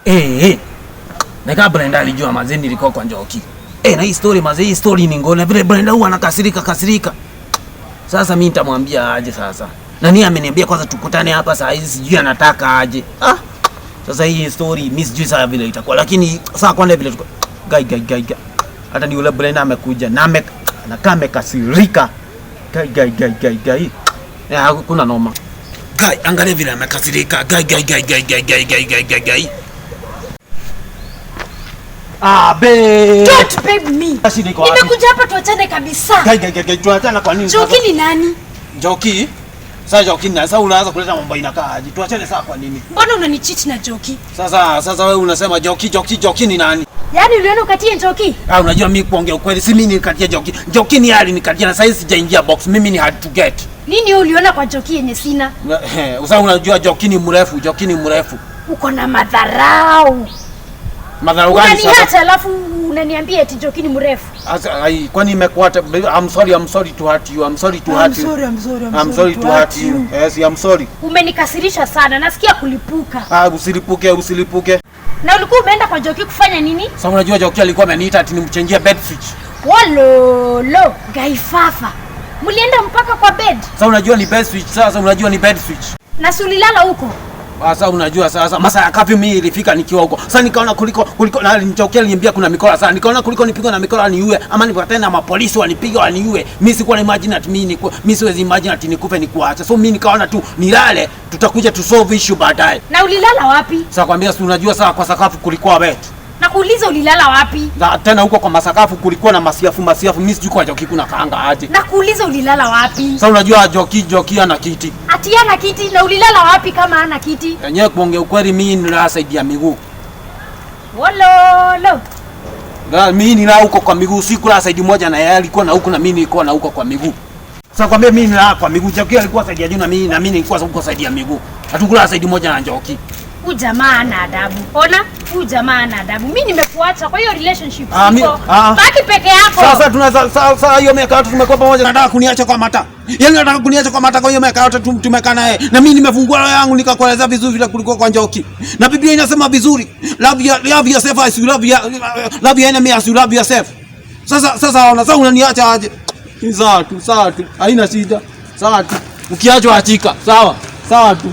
Nika Brenda alijua mazee nilikuwa kwa Njoki. Na hii story mazee, hii story ni ngone vile Brenda huwa anakasirika. Sasa mimi nitamwambia aje sasa? Nani ameniambia kwanza tukutane hapa saa hizi, sijui anataka aje. Sasa hii story mimi sijui saa vile itakuwa, lakini saa kwanza vile gai. Hata ni yule Brenda amekuja na anakaa amekasirika. Gai. Hakuna noma. Gai, angalia vile amekasirika. Gai. Don't babe me. Nimekuja hapa tuachane kabisa. Gai, tuachana kwa nini? Njoki ni nani? Njoki? Sasa Njoki na sasa unaanza kuleta mambo inakaa aje? Tuachane sasa kwa nini? Mbona unanicheat na Njoki? Sasa wewe unasema Njoki ni nani? Yaani uliona ukatie Njoki? Unajua mimi kuongea ukweli, si mimi nikatia Njoki. Njoki ni hali nikatia na sasa sijaingia box. Mimi ni hard to get. Nini uliona kwa Njoki yenye sina? Sasa unajua Njoki ni mrefu. Uko na madharau. Madharau gani sasa? Unaniacha alafu unaniambia eti Njoki ni mrefu. Sasa kwani imekuata? I'm sorry to hurt you. I'm sorry to hurt you. Yes, I'm sorry. Umenikasirisha sana. Nasikia kulipuka. Usilipuke. Na ulikuwa umeenda kwa Njoki kufanya nini? Sasa unajua Njoki alikuwa ameniita ati nimchangie bed switch. Wololo, gaifafa. Mulienda mpaka kwa bed. Sasa unajua ni bed switch. Na si ulilala huko? Sasa unajua sasa masaa ya kafi mimi ilifika nikiwa huko. Sasa nikaona kuliko na Njoki aliniambia kuna mikora sana. Nikaona kuliko nipigwe na mikora niue ama nipatane na mapolisi wanipiga waniue. Mimi sikuwa na imagine ati mimi siwezi imagine ati nikufe nikuache. So mimi nikaona tu nilale, tutakuja tu solve issue baadaye. Na ulilala wapi? Sasa kwambia si unajua sasa kwa sakafu kulikuwa wet. Na kuuliza ulilala wapi? Na tena huko kwa masakafu kulikuwa na masiafu. Mimi sijui kwa Njoki kuna kaanga aje. Na kuuliza ulilala wapi? Sasa unajua Njoki ana kiti. Ati ana kiti na ulilala wapi kama ana kiti? Yenyewe kuongea ukweli mimi nilala side ya miguu. Wololo. Mimi nilala huko kwa miguu, sikula side moja na yeye alikuwa na huko na mimi nilikuwa na huko kwa miguu. Sasa kwambia mimi nilala kwa miguu, Njoki alikuwa side ya juu na mimi nilikuwa huko side ya miguu. Hatukula side moja na Njoki. Huyu jamaa ana adabu. Ona, huyu jamaa ana adabu. Mimi nimekuacha kwa hiyo relationship. Baki peke yako. Sasa tunaweza sasa hiyo miaka yote tumekuwa pamoja, nataka kuniacha kwa mata. Yaani nataka kuniacha kwa mata kwa hiyo miaka yote tumekaa naye. Na mimi nimefungua roho yangu nikakueleza vizuri vile kuliko kwa Njoki. Na Biblia inasema vizuri, love yourself as you love your enemy as you love yourself. Sasa unaniacha aje? Sawa tu. Haina shida. Sawa tu. Ukiachwa achika. Sawa tu.